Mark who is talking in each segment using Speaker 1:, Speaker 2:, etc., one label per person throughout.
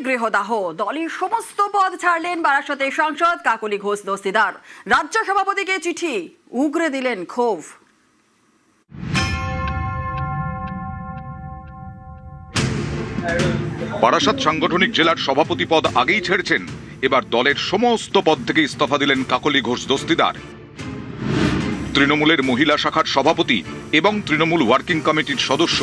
Speaker 1: গৃহদাহ, দলের সমস্ত পদ ছাড়লেন বারাসতের সাংসদ কাকলি ঘোষ দস্তিদার। রাজ্য সভাপতিকে চিঠি, উগরে দিলেন ক্ষোভ।
Speaker 2: বারাসত সাংগঠনিক জেলার সভাপতি পদ আগেই ছেড়েছেন, এবার দলের সমস্ত পদ থেকে ইস্তফা দিলেন কাকলি ঘোষ দস্তিদার। তৃণমূলের মহিলা শাখার সভাপতি এবং তৃণমূল ওয়ার্কিং কমিটির সদস্য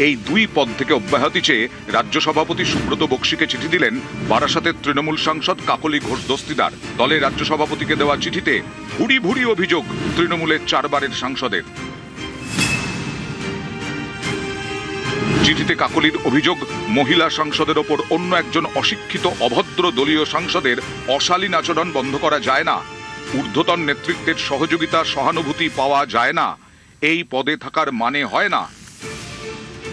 Speaker 2: এই দুই পদ থেকে অব্যাহতি চেয়ে রাজ্য সভাপতি সুব্রত বক্সিকে চিঠি দিলেন বারাসতের তৃণমূল সাংসদ কাকলি ঘোষ দস্তিদার। দলের রাজ্য সভাপতিকে দেওয়া চিঠিতে ভুরি ভুরি অভিযোগ তৃণমূলের 4 বারের সাংসদের। চিঠিতে কাকলির অভিযোগ, মহিলা সাংসদের ওপর অন্য একজন অশিক্ষিত অভদ্র দলীয় সাংসদের অশালীন আচরণ বন্ধ করা যায় না, ঊর্ধ্বতন নেতৃত্বের সহযোগিতা সহানুভূতি পাওয়া যায় না, এই পদে থাকার মানে হয় না।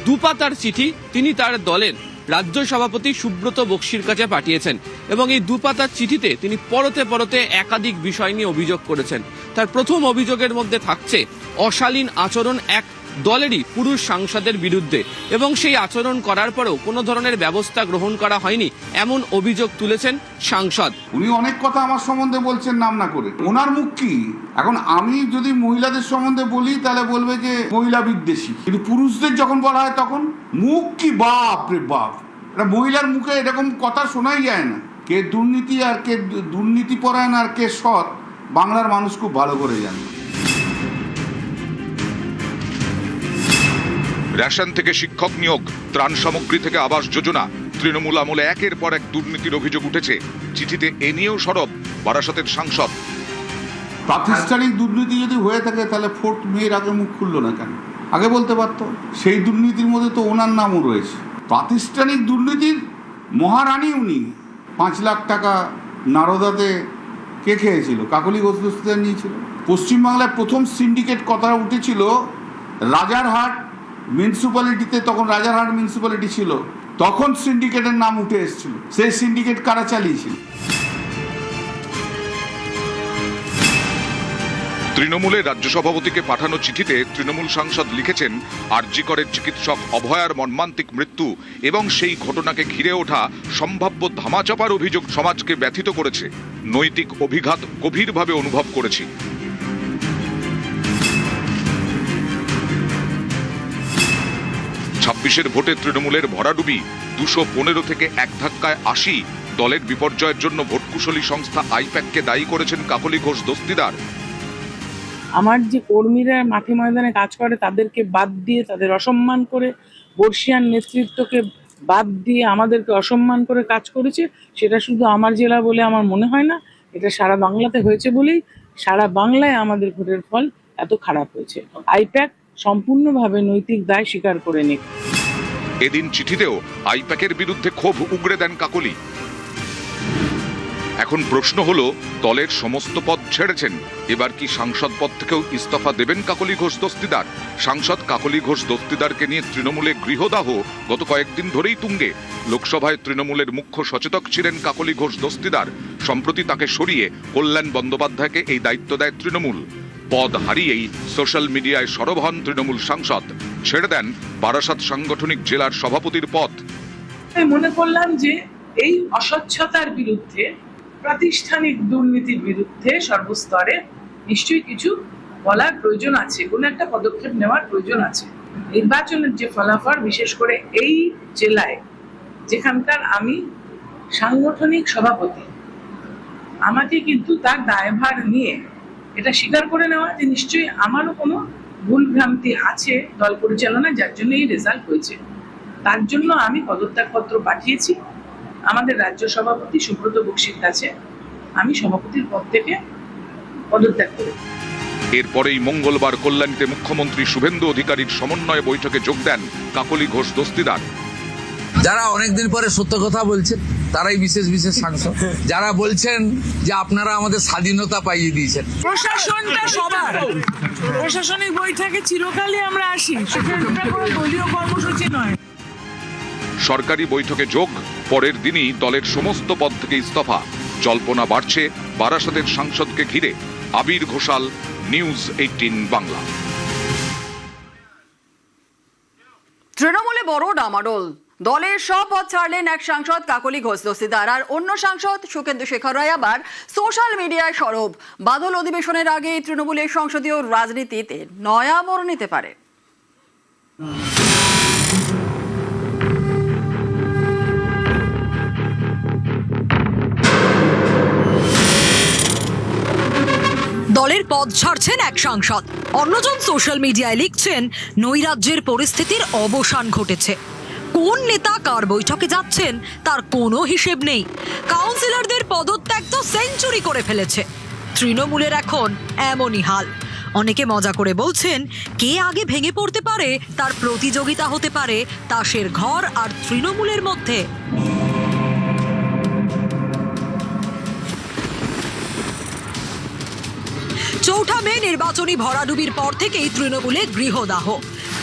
Speaker 3: দুপাতার চিঠি তিনি তার দলের রাজ্য সভাপতি সুব্রত বক্সির কাছে পাঠিয়েছেন এবং এই দুপাতার চিঠিতে তিনি পরতে পরতে একাধিক বিষয় নিয়ে অভিযোগ করেছেন। তার প্রথম অভিযোগের মধ্যে থাকছে অশালীন আচরণ এক দলেরই পুরুষ সাংসদের বিরুদ্ধে, এবং সেই আচরণ করার পরেও কোনো ধরনের ব্যবস্থা গ্রহণ করা হয়নি এমন অভিযোগ তুলেছেন সাংসদ।
Speaker 4: উনি অনেক কথা আমার সম্বন্ধে বলছেন নাম না করে। ওনার মুখ কি? এখন আমি যদি মহিলাদের সম্বন্ধে বলি তাহলে বলবে যে মহিলা বিদ্বেষী, কিন্তু পুরুষদের যখন বলা হয় তখন মুখ কি, বাপ রে বাপ! এটা মহিলার মুখে এরকম কথা শোনাই যায় না। কে দুর্নীতি আর কে দুর্নীতিপরায়ণ আর কে সৎ, বাংলার মানুষ খুব ভালো করে জানে।
Speaker 2: রেশন থেকে শিক্ষক নিয়োগ, ত্রাণ সামগ্রী থেকে আবাস যোজনা, তৃণমূল আমলে একের পর এক দুর্নীতির অভিযোগ উঠেছে। চিঠিতে এ নিয়েও সরব বারাসতের সাংসদ।
Speaker 4: প্রাতিষ্ঠানিক দুর্নীতি যদি হয়ে থাকে তাহলে 4 মের আগে মুখ খুললো না কেন? আগে বলতে পারতো। সেই দুর্নীতির মধ্যে তো ওনার নামও রয়েছে। প্রাতিষ্ঠানিক দুর্নীতির মহারানী উনি। 5 লাখ টাকা নারদাতে কে খেয়েছিল? কাকলি ঘোষ দস্তিদার নিয়েছিল। পশ্চিমবাংলায় প্রথম সিন্ডিকেট কথা উঠেছিল রাজারহাট মিউনিসিপ্যালিটিতে, তখন রাজারহাট মিউনিসিপ্যালিটি ছিল, তখন সিন্ডিকেটের নাম উঠে এসেছিল। সেই সিন্ডিকেট কারা চালিয়েছিল?
Speaker 2: তৃণমূলের রাজ্য সভাপতিকে পাঠানো চিঠিতে তৃণমূল সাংসদ লিখেছেন, আরজি করের চিকিৎসক অভয়ার মর্মান্তিক মৃত্যু এবং সেই ঘটনাকে ঘিরে ওঠা সম্ভাব্য ধামাচাপার অভিযোগ সমাজকে ব্যথিত করেছে। নৈতিক অভিঘাত গভীরভাবে অনুভব করেছি। 26-এর ভোটে তৃণমূলের ভরাডুবি, 215 থেকে এক ধাক্কায় 80। দলের বিপর্যয়ের জন্য ভোটকুশলী সংস্থা আইপ্যাককে দায়ী করেছেন কাকলি ঘোষ দস্তিদার।
Speaker 5: আমার যে কর্মীরা মাঠে ময়দানে কাজ করে তাদেরকে বাদ দিয়ে, তাদের অসম্মান করে, বর্ষিয়ান নেতৃত্বকে বাদ দিয়ে আমাদেরকে অসম্মান করে কাজ করেছে, সেটা শুধু আমার জেলা বলে আমার মনে হয় না, এটা সারা বাংলাতে হয়েছে বলেই সারা বাংলায় আমাদের ভোটের ফল এত খারাপ হয়েছে। আইপ্যাক সম্পূর্ণভাবে নৈতিক দায় স্বীকার করে নিক।
Speaker 2: এদিন চিঠিতেও আইপ্যাকের বিরুদ্ধে ক্ষোভ উগরে দেন কাকলি। এখন প্রশ্ন হলো, দলের সমস্ত পদ ছেড়েছেন, এবার কি সাংসদ পদ থেকেও ইস্তফা দেবেন কাকলি ঘোষ দস্তিদার? সাংসদ কাকলি ঘোষ দস্তিদারকে নিয়ে তৃণমূলে গৃহদাহ গত কয়েকদিন ধরেই তুঙ্গে। লোকসভায় তৃণমূলের মুখ্য সচেতক ছিলেন কাকলি ঘোষ দস্তিদার। সম্প্রতি তাকে সরিয়ে কল্যাণ বন্দ্যোপাধ্যায়কে এই দায়িত্ব দেয় তৃণমূল। পদ হারিয়েই সোশ্যাল মিডিয়ায় সরব হন তৃণমূল সাংসদ, ছেড়ে দেন বারাসত সাংগঠনিক জেলার সভাপতির পদ।
Speaker 5: মনে করলাম যে এই অস্বচ্ছতার বিরুদ্ধে, প্রাতিষ্ঠানিক দুর্নীতির বিরুদ্ধে সর্বস্তরে নিশ্চয়ই কিছু বলার প্রয়োজন আছে, কোনো একটা পদক্ষেপ নেওয়ার প্রয়োজন আছে। নির্বাচনের যে ফলাফল, বিশেষ করে এই জেলায় যেখানকার আমি সাংগঠনিক সভাপতি, আমাকে কিন্তু তার দায়ভার নিয়ে এটা স্বীকার করে নেওয়া যে নিশ্চয়ই আমারও কোনো ভুল ভ্রান্তি আছে দল পরিচালনা, যার জন্য এই রেজাল্ট হয়েছে। তার জন্য আমি পদত্যাগপত্র পাঠিয়েছি আমাদের রাজ্য সভাপতি সুব্রত বক্সির কাছে। আমি সভাপতির পদ থেকে পদত্যাগ করি।
Speaker 2: এরপরেই মঙ্গলবার কল্যাণীতে মুখ্যমন্ত্রী শুভেন্দু অধিকারীর সমন্বয় বৈঠকে যোগ দেন কাকলি ঘোষ দস্তিদার।
Speaker 6: যারা অনেকদিন পরে সত্য কথা বলছেন তারাই বিশেষ বিশেষ সাংসদ। যারা বলছেন যে আপনারা আমাদের স্বাধীনতা পাইয়ে দিয়েছেন,
Speaker 5: প্রশাসনটা সবার, প্রশাসনিক বৈঠকে চিরকালই আমরা আসি, সেটা কোনো দলীয় কর্মসূচি নয়।
Speaker 2: সরকারি বৈঠকে যোগ, পরের দিনই দলের সমস্ত পদ থেকে ইস্তফা। জল্পনা বাড়ছে বারাসতের সাংসদকে ঘিরে। আবির ঘোষাল, নিউজ 18 বাংলা।
Speaker 1: তৃণমূলে বড় ডামাডোল, দলের সব পদ ছাড়লেন এক সাংসদ কাকলি ঘোষ দস্তিদার, আর অন্য সাংসদ সুখেন্দু শেখর রায় আবার সোশ্যাল মিডিয়ায় সরব। বাদল অধিবেশনের আগে তৃণমূলের সংসদীয় রাজনীতিতে নয়া মোড় নিতে পারে।
Speaker 7: দলের পদ ছাড়ছেন এক সাংসদ, অন্যজন সোশ্যাল মিডিয়ায় লিখছেন নৈরাজ্যের পরিস্থিতির অবসান ঘটেছে। কোন নেতা কার বৈঠকে যাচ্ছেন তার কোনো হিসেব নেই। কাউন্সিলরদের পদত্যাগ তো সেঞ্চুরি করে ফেলেছে। তৃণমূলের এখন এমনই হাল। অনেকে মজা করে বলছেন, কে আগে ভেঙে পড়তে পারে তার প্রতিযোগিতা হতে পারে তাসের ঘর আর তৃণমূলের মধ্যে। চৌঠা মে নির্বাচনী ভরাডুবির পর থেকেই তৃণমূলে গৃহদাহ।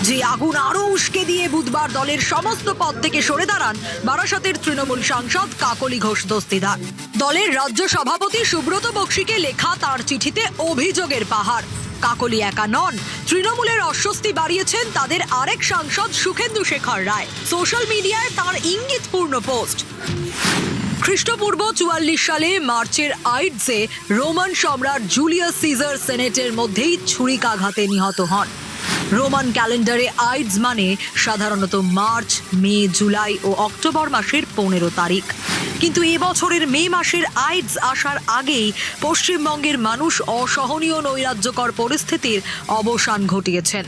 Speaker 7: যে আগুন আরো উস্কে দিয়ে বুধবার দলের সমস্ত পদ থেকে সরে দাঁড়ান বারাসতের তৃণমূল সাংসদ কাকলি ঘোষ দস্তিদার। দলের রাজ্য সভাপতি সুব্রত বক্সিকে লেখা তার চিঠিতে অভিযোগের পাহাড়। কাকলি একা নন, তৃণমূলের অস্বস্তি বাড়িয়েছেন তাদের আরেক সাংসদ সুখেন্দু শেখর রায়। সোশ্যাল মিডিয়ায় তার ইঙ্গিতপূর্ণ পোস্ট। খ্রিস্টপূর্ব 44 সালে মার্চের আইডসে রোমান সম্রাট জুলিয়াস সিজার সেনেটের মধ্যেই ছুরিকাঘাতে নিহত হন। রোমান ক্যালেন্ডারে আইডস মানে সাধারণত মার্চ, মে, জুলাই ও অক্টোবর মাসের 15 তারিখ। কিন্তু এবছরের মে মাসের আইডস আসার আগেই পশ্চিমবঙ্গের মানুষ অসহনীয় নৈরাজ্যকর পরিস্থিতির অবসান ঘটিয়েছেন।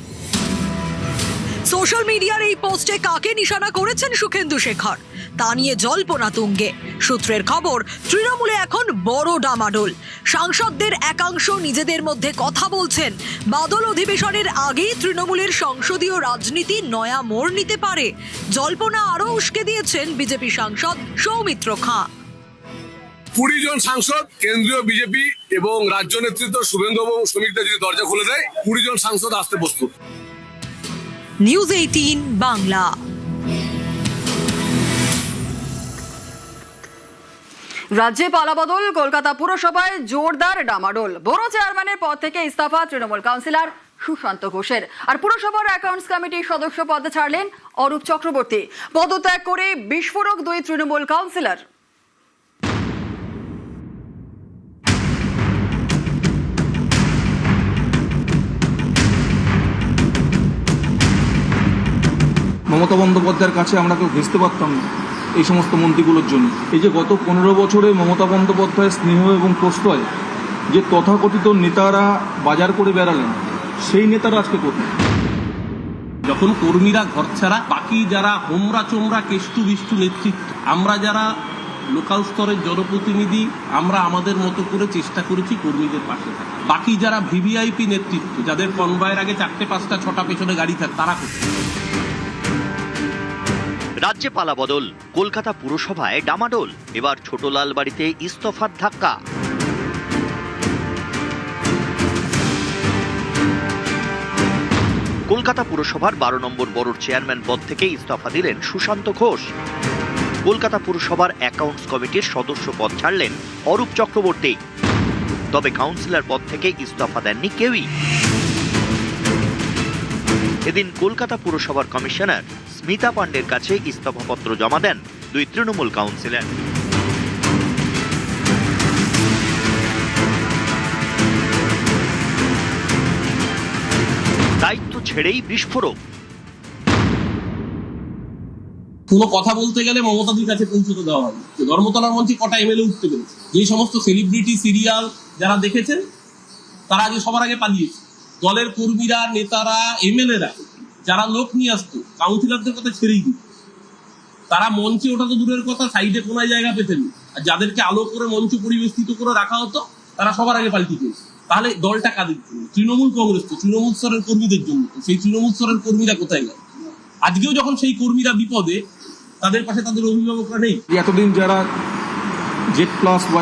Speaker 7: সোশ্যাল মিডিয়ার এই পোস্টে কাকে নিশানা করেছেন সুখেন্দু শেখর তা নিয়ে জল্পনা তুঙ্গে। সূত্রের খবর, তৃণমূলে এখন বড় ডামাডোল। সাংসদদের একাংশ নিজেদের মধ্যে কথা বলছেন, বাদল অধিবেশনের আগেই তৃণমূলের সংসদীয় রাজনীতি নয়া মোড় নিতে পারে। জল্পনা আরও উস্কে দিয়েছেন বিজেপি সাংসদ সৌমিত্র খাঁ।
Speaker 8: 20 জন সাংসদ, কেন্দ্রীয় বিজেপি এবং রাজ্য নেতৃত্ব শুভেন্দু এবং শ্রমিকদের যদি দরজা খুলে দেয়, 20 জন সাংসদ আসতে প্রস্তুত।
Speaker 7: নিউজ 18 বাংলা।
Speaker 1: রাজ্যে পালাবদল, কলকাতা পুরসভায় জোরদার ডামাডোল। বড় চেয়ারম্যানের পদ থেকে ইস্তফা তৃণমূল কাউন্সিলর সুশান্ত ঘোষের, আর পুরসভার অ্যাকাউন্টস কমিটির সদস্য পদ ছাড়লেন অরূপ চক্রবর্তী। পদত্যাগ করে বিস্ফোরক 2 তৃণমূল কাউন্সিলর।
Speaker 9: মমতা বন্দ্যোপাধ্যায়ের কাছে আমরা কেউ ঘেঁষতে পারতাম না এই সমস্ত মন্ত্রীগুলোর জন্য। এই যে গত 15 বছরে মমতা বন্দ্যোপাধ্যায়ের স্নেহ এবং প্রশ্রয় যে তথাকথিত নেতারা বাজার করে বেড়ালেন, সেই নেতারা আজকে কোথায়?
Speaker 10: যখন কর্মীরা ঘর ছাড়া, বাকি যারা হোমরা চোমরা কেষ্টু বিষ্টু নেতৃত্ব, আমরা যারা লোকাল স্তরের জনপ্রতিনিধি, আমরা আমাদের মতো করে চেষ্টা করেছি কর্মীদের পাশে থাকা। বাকি যারা ভিভিআইপি নেতৃত্ব, যাদের কনভয়ের আগে 4টে 5টা 6টা পেছনে গাড়ি থাকে, তারা কোথায়?
Speaker 11: রাজ্যে পালাবদল, কলকাতা পুরসভায় ডামাডোল। এবার ছোটলাল বাড়িতে ইস্তফার ধাক্কা। কলকাতা পুরসভার 12 নম্বর বড়োর চেয়ারম্যান পদ থেকে ইস্তফা দিলেন সুশান্ত ঘোষ। কলকাতা পুরসভার অ্যাকাউন্টস কমিটির সদস্য পদ ছাড়লেন অরূপ চক্রবর্তী। তবে কাউন্সিলর পদ থেকে ইস্তফা দেননি কেউই। এদিন কলকাতা পুরসভার কমিশনার স্মিতা পান্ডের কাছে ইস্তফাপত্র জমা দেন 2 তৃণমূল কাউন্সিলর। দায়িত্ব ছেড়েই বিস্ফোরক।
Speaker 10: কোনো কথা বলতে গেলে মমতাদির কাছে পৌঁছতে দেওয়া হবে। ধর্মতলার মঞ্চে কটা এমএলএ উঠতে পেরেছে, যে সমস্ত সেলিব্রিটি সিরিয়াল যারা দেখেছেন তারা আগে সবার আগে পালিয়েছে। দলের কর্মীরা, নেতারা, এমএলএরা যারা লোক নিয়ে আসতো, কাউন্সিলরদের কথা ছেড়েই দিত। তারা মঞ্চে ওঠা তো দূরের কথা, সাইডে কোনায় জায়গা পেতেন। আর যাদেরকে আলো করে মঞ্চ পরিবেষ্টিত করে রাখা হতো, তারা সবার আগে পাল্টি পেয়েছে। তাহলে দলটা কাদের জন্য? তৃণমূল কংগ্রেস তো, তৃণমূল স্তরের কর্মীদের জন্য। সেই তৃণমূল স্তরের কর্মীরা কোথায় গেল? আজকেও যখন সেই কর্মীরা বিপদে, তাদের পাশে তাদের অভিভাবকরা নেই।
Speaker 9: এতদিন যারা Z+,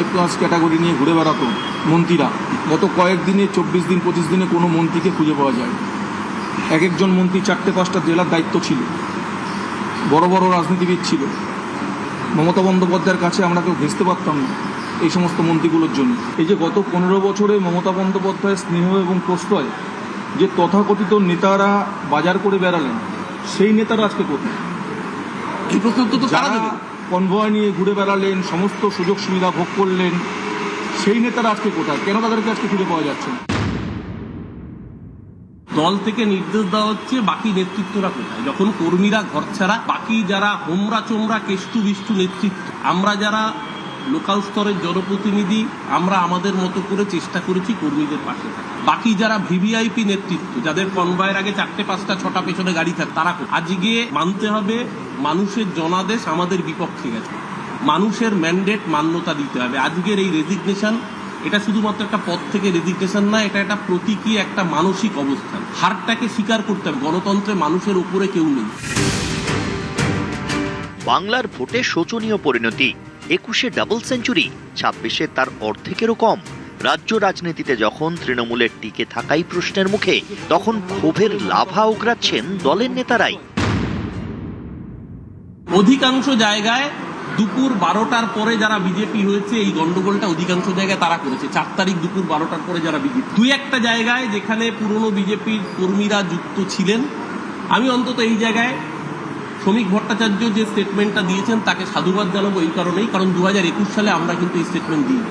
Speaker 9: Y+ ক্যাটাগরি নিয়ে ঘুরে বেড়াতো মন্ত্রীরা, গত কয়েকদিনে 24 দিন 25 দিনে কোনো মন্ত্রীকে খুঁজে পাওয়া যায়। এক একজন মন্ত্রী 4টে 5টা জেলার দায়িত্ব ছিল, বড় বড় রাজনীতিবিদ ছিল। মমতা বন্দ্যোপাধ্যায়ের কাছে আমরা কেউ ঘেঁষতে পারতাম না এই সমস্ত মন্ত্রীগুলোর জন্য। এই যে গত 15 বছরে মমতা বন্দ্যোপাধ্যায়ের স্নেহ এবং প্রশ্রয় যে তথাকথিত নেতারা বাজার করে বেড়ালেন, সেই নেতারা আজকে কোথায়?
Speaker 10: এই প্রশ্ন তো তারা
Speaker 9: যারা
Speaker 10: দেবে।
Speaker 9: কনভয় নিয়ে ঘুরে বেড়ালেন, সমস্ত সুযোগ সুবিধা ভোগ করলেন, সেই নেতারা আজকে কোথায়? কেন তাদেরকে আজকে খুঁজে পাওয়া যাচ্ছে না?
Speaker 10: দল থেকে নির্দেশ দেওয়া হচ্ছে, বাকি নেতৃত্বরা কোথায়? যখন কর্মীরা ঘর ছাড়া, বাকি যারা হোমরা চোমরা কেষ্টু বিষ্টু নেতৃত্ব, আমরা যারা লোকাল স্তরের জনপ্রতিনিধি, আমরা আমাদের মতো করে চেষ্টা করেছি কর্মীদের পাশে থাকা। বাকি যারা ভিভিআইপি নেতৃত্ব, যাদের কনভয়ের আগে 4টে 5টা 6টা পেছনে গাড়ি থাকে, তারা আজকে মানতে হবে মানুষের জনাদেশ আমাদের বিপক্ষে গেছে, মানুষের ম্যান্ডেট মান্যতা দিতে হবে। আজকের এই রেজিগনেশন, এটা শুধুমাত্র একটা পদ থেকে রেজিগনেশন না, এটা একটা প্রতীকী একটা মানসিক অবস্থান। হারটাকে স্বীকার করতে হবে, গণতন্ত্রে মানুষের উপরে কেউ নেই।
Speaker 11: বাংলার ভোটে শোচনীয় পরিণতি, 21-এ ডাবল সেঞ্চুরি, 26-এ তার অর্ধেকেরও কম। রাজ্য রাজনীতিতে যখন তৃণমূলের টিকে থাকাই প্রশ্নের মুখে, তখন ক্ষোভের লাভা উগরাচ্ছেন দলের নেতারাই।
Speaker 10: অধিকাংশ জায়গায় দুপুর 12টার পরে যারা বিজেপি হয়েছে, এই গন্ডগোলটা অধিকাংশ জায়গায় তারা করেছে। 4 তারিখ দুপুর 12টার পরে যারা বিজেপি, 2-1টা জায়গায় যেখানে পুরনো বিজেপির কর্মীরা যুক্ত ছিলেন, আমি অন্তত এই জায়গায় শ্রমিক ভট্টাচার্য যে স্টেটমেন্টটা দিয়েছেন তাকে সাধুবাদ জানাবো এই কারণেই, কারণ 2021 সালে আমরা কিন্তু এই স্টেটমেন্ট দিই।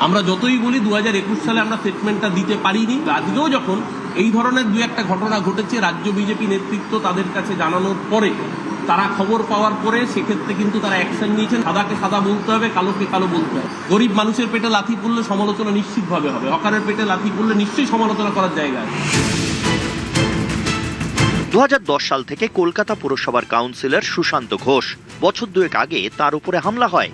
Speaker 10: আমরা যতই বলি 2021 সালে আমরা স্টেটমেন্টটা দিতে পারিনি, আজকেও যখন এই ধরনের 2-1টা ঘটনা ঘটেছে, রাজ্য বিজেপি নেতৃত্ব তাদের কাছে জানানোর পরে, তারা খবর পাওয়ার পরে, সেক্ষেত্রে কিন্তু তারা অ্যাকশন নিয়েছেন। সাদাকে সাদা বলতে হবে, কালোকে কালো বলতে হবে। গরিব মানুষের পেটে লাথি পড়লে সমালোচনা নিশ্চিতভাবে হবে, হকারের পেটে লাথি পড়লে নিশ্চয়ই সমালোচনা করার জায়গা আছে।
Speaker 11: 2010 সাল থেকে কলকাতা পুরসভার কাউন্সিলর সুশান্ত ঘোষ, বছর 2 আগে তার উপরে হামলা হয়।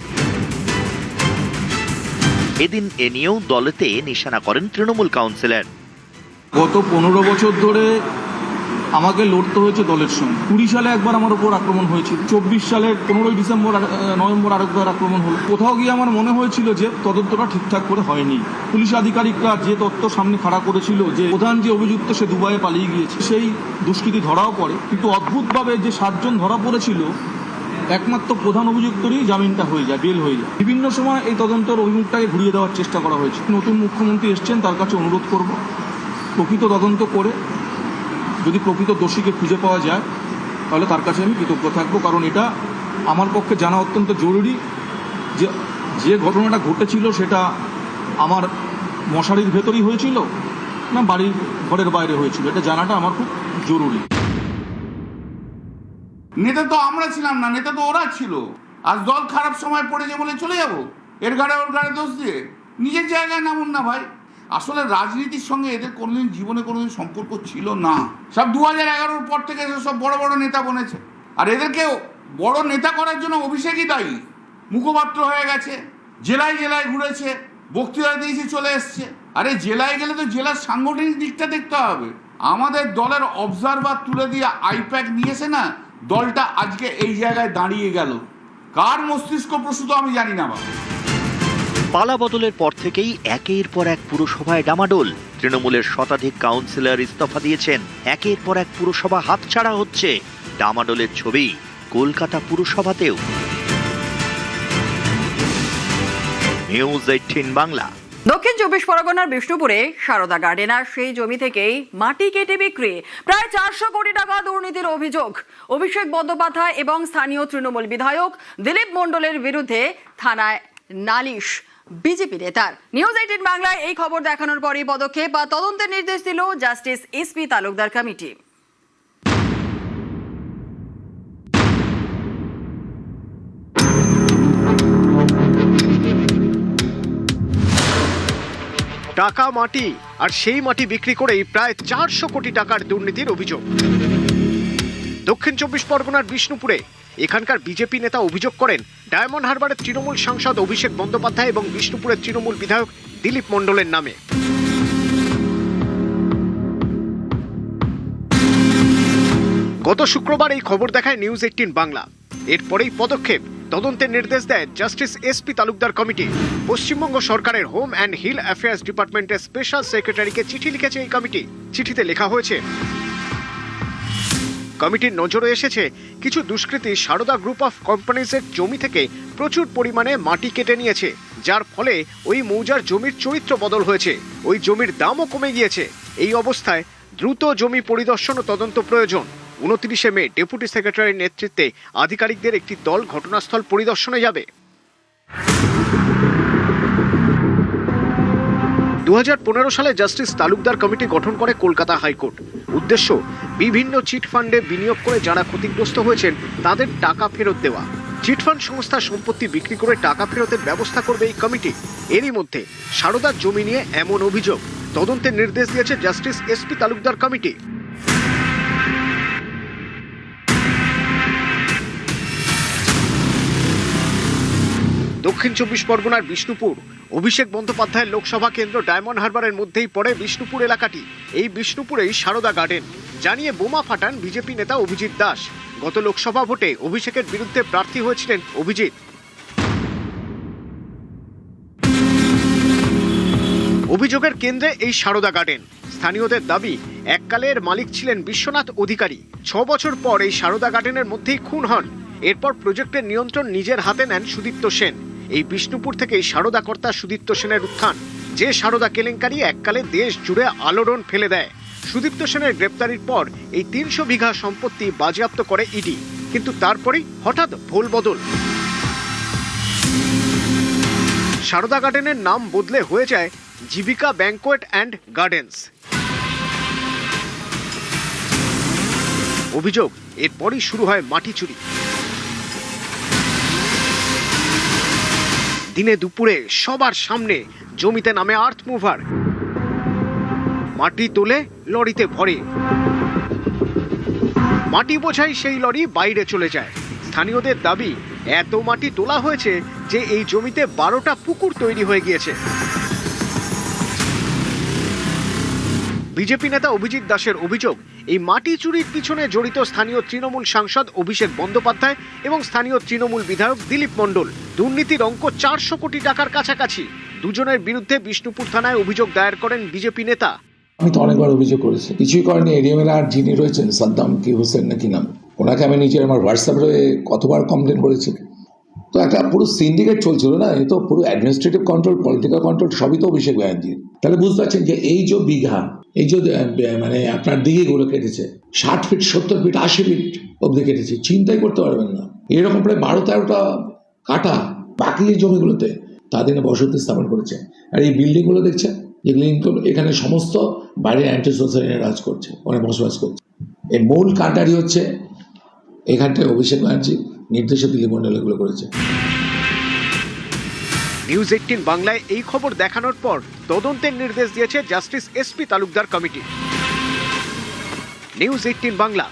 Speaker 11: এদিন এ নিয়েও দলেতে নিশানা করেন তৃণমূল কাউন্সিলর।
Speaker 9: গত 15 বছর ধরে আমাকে লড়তে হয়েছে দলের সঙ্গে। 20 সালে একবার আমার উপর আক্রমণ হয়েছিল, 24 সালের 15 নভেম্বর আরেকবার আক্রমণ হলো। কোথাও গিয়ে আমার মনে হয়েছিল যে তদন্তটা ঠিকঠাক করে হয়নি। পুলিশ আধিকারিকরা যে তথ্য সামনে খাড়া করেছিল যে প্রধান যে অভিযুক্ত সে দুবাইয়ে পালিয়ে গিয়েছে, সেই দুষ্কৃতী ধরাও পড়ে, কিন্তু অদ্ভুতভাবে যে 7 জন ধরা পড়েছিল, একমাত্র প্রধান অভিযুক্তরই জামিনটা হয়ে যায়, বেল হয়ে যায়। বিভিন্ন সময় এই তদন্তের অভিমুখটাকে ঘুরিয়ে দেওয়ার চেষ্টা করা হয়েছে। নতুন মুখ্যমন্ত্রী এসছেন, তার কাছে অনুরোধ করব প্রকৃত তদন্ত করে যদি প্রকৃত দোষীকে খুঁজে পাওয়া যায়, তাহলে তার কাছে আমি কৃতজ্ঞ থাকবো। কারণ এটা আমার পক্ষে জানা অত্যন্ত জরুরি যে যে ঘটনাটা ঘটেছিল সেটা আমার মশারির ভেতরই হয়েছিল না বাড়ির ঘরের বাইরে হয়েছিল, এটা জানাটা আমার খুব জরুরি।
Speaker 4: নেতা তো আমরা ছিলাম না, নেতা তো ওরা ছিল। আজ দল খারাপ সময় পড়েছে বলে চলে যাব এর ঘাড়ে ওর ঘাড়ে দোষ দিয়ে? নিজের জায়গায় নামুন না ভাই। আসলে রাজনীতির সঙ্গে এদের কোনোদিন জীবনে কোনোদিন সম্পর্ক ছিল না। সব 2011-র পর থেকে সব বড় বড় নেতা বনেছে, আর এদেরকে বড় নেতা করার জন্য অভিষেকই দায়ী। মুখপাত্র হয়ে গেছে, জেলায় জেলায় ঘুরেছে, বক্তৃতা দিয়েছে, চলে এসছে। আরে জেলায় গেলে তো জেলার সাংগঠনিক দিকটা দেখতে হবে। আমাদের দলের অবজারভার তুলে দিয়ে আইপ্যাক নিয়েছে না, দলটা আজকে এই জায়গায় দাঁড়িয়ে গেল। কার মস্তিষ্ক প্রসূত আমি জানি না বাবা।
Speaker 11: পালা বদলের পর থেকেই একের পর এক পুরসভায় ডামাডোল। তৃণমূলের শতাধিক কাউন্সিলর ইস্তফা দিয়েছেন, একের পর এক পুরসভা হাতছাড়া হচ্ছে। ডামাডোলের ছবি কলকাতা পুরসভাতেও। নিউজ 18 বাংলা।
Speaker 1: দক্ষিণ 24 পরগনার বিষ্ণুপুরে সারদা গার্ডেনার সেই জমি থেকেই মাটি কেটে বিক্রি, প্রায় 400 কোটি টাকা দুর্নীতির অভিযোগ। অভিষেক বন্দ্যোপাধ্যায় এবং স্থানীয় তৃণমূল বিধায়ক দিলীপ মণ্ডলের বিরুদ্ধে থানায় নালিশ বিজেপি নেতার। নিউজ 18 বাংলায় এই খবর দেখানোর পরই পদক্ষেপ বা তদন্তের নির্দেশ দিল জাস্টিস এসপি তালুকদার কমিটি।
Speaker 12: টাকা মাটি, আর সেই মাটি বিক্রি করেই প্রায় 400 কোটি টাকার দুর্নীতির অভিযোগ। দক্ষিণ 24 পরগনার বিষ্ণুপুরে এখানকার বিজেপি নেতা অভিযোগ করেন ডায়মন্ড হারবারের তৃণমূল সাংসদ অভিষেক বন্দ্যোপাধ্যায় এবং বিষ্ণুপুরের তৃণমূল বিধায়ক দিলীপ মণ্ডলের নামে। গত শুক্রবার এই খবর দেখায় নিউজ 18 বাংলা। এরপরেই পদক্ষেপ, তদন্তের নির্দেশ দেয় justice SP Talukdar committee. Paschimbanga সরকারের হোম অ্যান্ড হিল অ্যাফেয়ার্স ডিপার্টমেন্টের স্পেশাল সেক্রেটারিকে চিঠি লিখেছে এই কমিটি। চিঠিতে লেখা হয়েছে, কমিটির নজরে এসেছে কিছু দুষ্কৃতী সারদা গ্রুপ অফ কোম্পানিজের জমি থেকে প্রচুর পরিমাণে মাটি কেটে নিয়েছে, যার ফলে ওই মৌজার জমির চরিত্র বদল হয়েছে, ওই জমির দামও কমে গিয়েছে। এই অবস্থায় দ্রুত জমি পরিদর্শন ও তদন্ত প্রয়োজন। 29 মে ডেপুটি সেক্রেটারির নেতৃত্বে আধিকারিকদের একটি দল ঘটনাস্থল পরিদর্শনে যাবে। 2015 সালে জাস্টিস তালুকদার কমিটি গঠন করে কলকাতা হাইকোর্ট। উদ্দেশ্য বিভিন্ন চিটফান্ডে বিনিয়োগ করে যারা ক্ষতিগ্রস্ত হয়েছেন তাদের টাকা ফেরত দেওয়া। চিটফান্ড সংস্থার সম্পত্তি বিক্রি করে টাকা ফেরতের ব্যবস্থা করবে এই কমিটি। এরই মধ্যে সারদার জমি নিয়ে এমন অভিযোগ, তদন্তের নির্দেশ দিয়েছে জাস্টিস এসপি তালুকদার কমিটি। দক্ষিণ 24 পরগনার বিষ্ণুপুর, অভিষেক বন্দ্যোপাধ্যায়ের লোকসভা কেন্দ্র ডায়মন্ড হারবারের মধ্যেই পড়ে বিষ্ণুপুর এলাকাটি। এই বিষ্ণুপুরেই সারদা গার্ডেন জানিয়ে বোমা ফাটান বিজেপি নেতা অভিজিৎ দাস। গত লোকসভা ভোটে অভিষেকের বিরুদ্ধে প্রার্থী হয়েছিলেন অভিজিৎ। অভিযোগের কেন্দ্রে এই সারদা গার্ডেন। স্থানীয়দের দাবি, এককালের মালিক ছিলেন বিশ্বনাথ অধিকারী। 6 বছর পর এই সারদা গার্ডেনের মধ্যেই খুন হন। এরপর প্রজেক্টের নিয়ন্ত্রণ নিজের হাতে নেন সুদীপ্ত সেন। এই বিষ্ণুপুর থেকেই সারদা কর্তা সুদীপ্ত সেনের উত্থান। যে সারদা কেলেঙ্কারি এককালে দেশ জুড়ে আলোড়ন ফেলে দেয়। সুদীপ্ত সেনের গ্রেপ্তারির পর এই 300 বিঘা সম্পত্তি বাজেয়াপ্ত করে ইডি, কিন্তু তারপরেই হঠাৎ ভোল বদল। সারদা গার্ডেনের নাম বদলে হয়ে যায় জীবিকা ব্যাংকোয়েট অ্যান্ড গার্ডেন্স। অভিযোগ, এরপরই শুরু হয় মাটি চুরি। দিনে দুপুরে সবার সামনে জমিতে নামে আর্থ মুভার, মাটি তোলে লরিতে ভরে। মাটি বোঝাই সেই লরি বাইরে চলে যায়। স্থানীয়দের দাবি, এত মাটি তোলা হয়েছে যে এই জমিতে 12টা পুকুর তৈরি হয়ে গিয়েছে। বিজেপি নেতা অভিজিৎ দাসের অভিযোগ, এই মাটি চুরির পিছনে জড়িত স্থানীয় তৃণমূল সাংসদ অভিষেক বন্দ্যোপাধ্যায় এবং স্থানীয় তৃণমূল বিধায়ক দিলীপ মণ্ডল। দুর্নীতির অঙ্ক 400 কোটি টাকার কাছাকাছি। দুজনের বিরুদ্ধে বিষ্ণুপুর থানায় অভিযোগ দায়ের করেন বিজেপি নেতা।
Speaker 13: আমি তো অনেকবার অভিযোগ করেছি, কিছুই করেনি। এডিএমএল আর যিনি রয়েছেন সাদ্দাম কি হোসেন নাকি নাম, ওনাকে আমি নিজের আমার হোয়াটসঅ্যাপে কতবার কমপ্লেন করেছি। তো একটা পুরো সিন্ডিকেট চলছিল না, এ তো পুরো অ্যাডমিনিস্ট্রেটিভ কন্ট্রোল, পলিটিক্যাল কন্ট্রোল সবই তো অভিষেক ব্যানার্জি। তাহলে বুঝতে পারছেন যে এই যে বিঘা, এই যে মানে আপনার দিঘিগুলো কেটেছে 60 ফিট 70 ফিট 80 ফিট অব্দি কেটেছে, চিন্তাই করতে পারবেন না। এরকম প্রায় 12-13টা কাটা বাকি এই জমিগুলোতে তাদের বসতি স্থাপন করেছে। আর এই বিল্ডিংগুলো দেখছেন, যেগুলো এখানে সমস্ত বাইরে অ্যান্টি সোসাইটি রাজ করছে, অনেক বসবাস করছে। এই মূল কাণ্ডারি হচ্ছে এখানটায় অভিষেক ব্যানার্জি নির্দেশে দিলীপ মণ্ডল এগুলো করেছে।
Speaker 12: নিউজ 18 বাংলায় এই খবর দেখানোর পর তদন্তের নির্দেশ দিয়েছে justice SP Talukdar committee. News 18 Bangla.